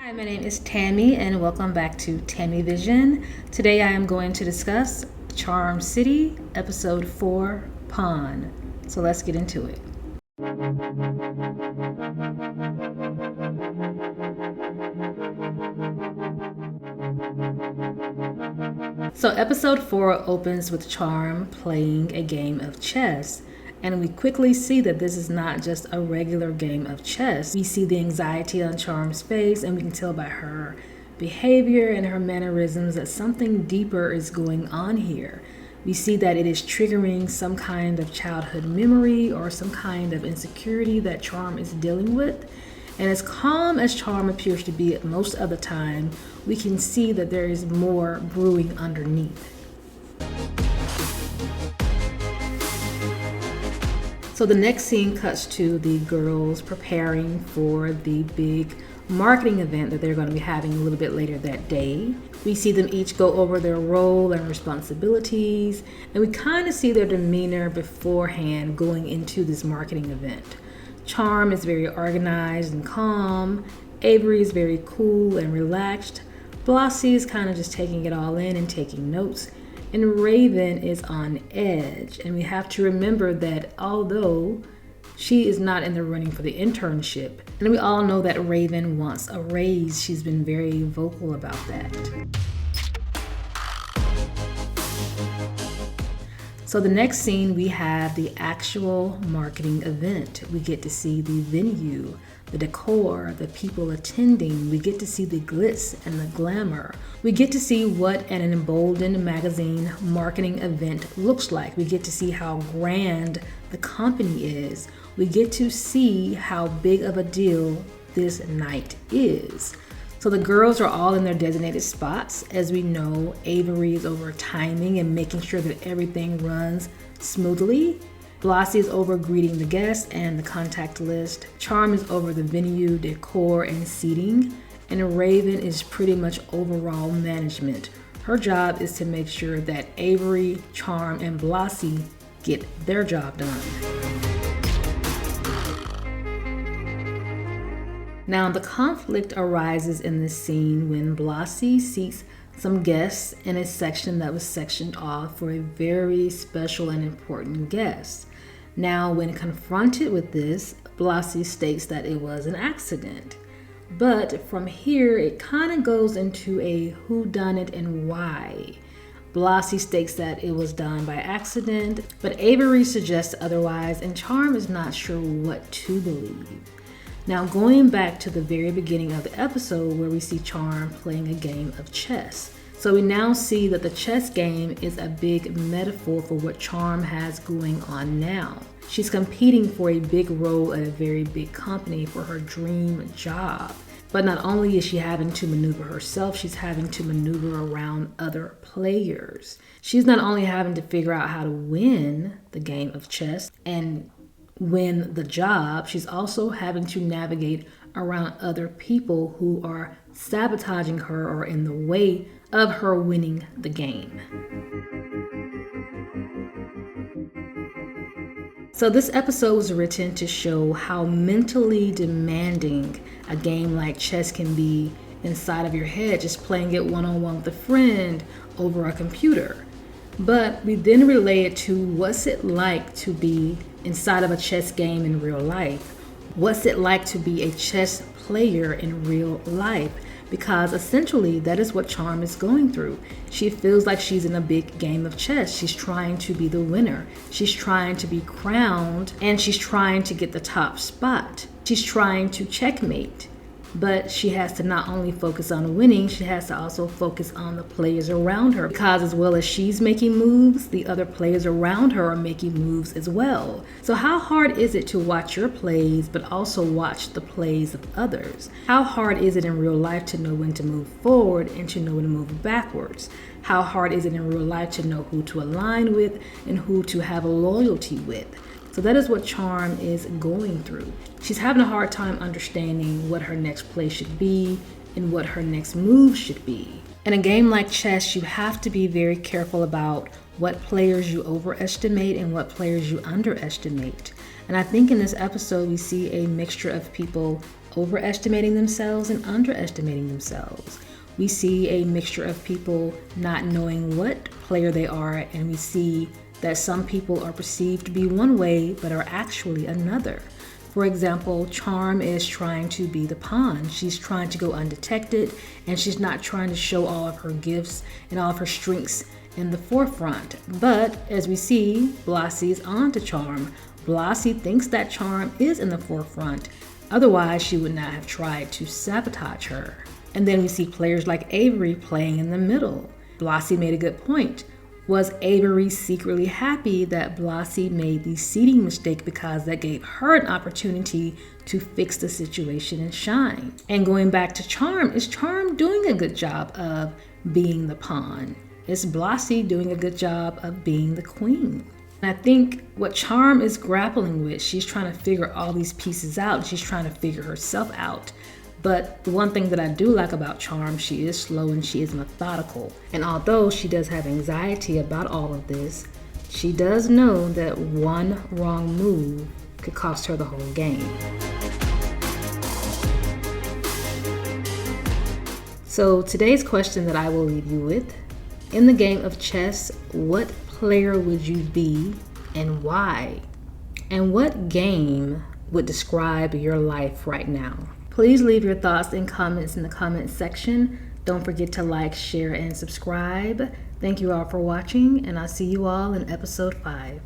Hi, my name is Tammy and welcome back to Tammy Vision. Today I am going to discuss Charm City, Episode 4, Pawn. So let's get into it. So Episode 4 opens with Charm playing a game of chess. And we quickly see that this is not just a regular game of chess. We see the anxiety on Charm's face, and we can tell by her behavior and her mannerisms that something deeper is going on here. We see that it is triggering some kind of childhood memory or some kind of insecurity that Charm is dealing with. And as calm as Charm appears to be most of the time, we can see that there is more brewing underneath. So the next scene cuts to the girls preparing for the big marketing event that they're going to be having a little bit later that day. We see them each go over their role and responsibilities, and we kind of see their demeanor beforehand going into this marketing event. Charm is very organized and calm. Avery is very cool and relaxed. Blossie is kind of just taking it all in and taking notes. And Raven is on edge. And we have to remember that although she is not in the running for the internship, and we all know that Raven wants a raise, she's been very vocal about that. So the next scene, we have the actual marketing event. We get to see the venue, the decor, the people attending. We get to see the glitz and the glamour. We get to see what an Emboldened magazine marketing event looks like. We get to see how grand the company is. We get to see how big of a deal this night is. So the girls are all in their designated spots. As we know, Avery is over timing and making sure that everything runs smoothly. Blossie is over greeting the guests and the contact list. Charm is over the venue, decor, and seating. And Raven is pretty much overall management. Her job is to make sure that Avery, Charm, and Blossie get their job done. Now, the conflict arises in this scene when Blossie seats some guests in a section that was sectioned off for a very special and important guest. Now, when confronted with this, Blossie states that it was an accident. But from here, it kind of goes into a whodunit and why. Blossie states that it was done by accident, but Avery suggests otherwise, and Charm is not sure what to believe. Now, going back to the very beginning of the episode where we see Charm playing a game of chess. So we now see that the chess game is a big metaphor for what Charm has going on now. She's competing for a big role at a very big company for her dream job. But not only is she having to maneuver herself, she's having to maneuver around other players. She's not only having to figure out how to win the game of chess and win the job, she's also having to navigate around other people who are sabotaging her or in the way of her winning the game. So this episode was written to show how mentally demanding a game like chess can be inside of your head, just playing it one-on-one with a friend over a computer. But we then relate it to what's it like to be inside of a chess game in real life. What's it like to be a chess player in real life? Because essentially that is what Charm is going through. She feels like she's in a big game of chess. She's trying to be the winner. She's trying to be crowned, and she's trying to get the top spot. She's trying to checkmate. But she has to not only focus on winning, she has to also focus on the players around her. Because as well as she's making moves, the other players around her are making moves as well. So how hard is it to watch your plays, but also watch the plays of others? How hard is it in real life to know when to move forward and to know when to move backwards? How hard is it in real life to know who to align with and who to have a loyalty with? So that is what Charm is going through. She's having a hard time understanding what her next play should be and what her next move should be. In a game like chess, you have to be very careful about what players you overestimate and what players you underestimate. And I think in this episode, we see a mixture of people overestimating themselves and underestimating themselves. We see a mixture of people not knowing what player they are, and we see that some people are perceived to be one way but are actually another. For example, Charm is trying to be the pawn. She's trying to go undetected, and she's not trying to show all of her gifts and all of her strengths in the forefront. But as we see, Blossie's on to Charm. Blossie thinks that Charm is in the forefront. Otherwise, she would not have tried to sabotage her. And then we see players like Avery playing in the middle. Blossie made a good point. Was Avery secretly happy that Blossie made the seating mistake because that gave her an opportunity to fix the situation and shine? And going back to Charm, is Charm doing a good job of being the pawn? Is Blossie doing a good job of being the queen? And I think what Charm is grappling with, she's trying to figure all these pieces out. She's trying to figure herself out. But the one thing that I do like about Charm, she is slow and she is methodical. And although she does have anxiety about all of this, she does know that one wrong move could cost her the whole game. So today's question that I will leave you with: in the game of chess, what player would you be and why? And what game would describe your life right now? Please leave your thoughts and comments in the comments section. Don't forget to like, share, and subscribe. Thank you all for watching, and I'll see you all in episode 5.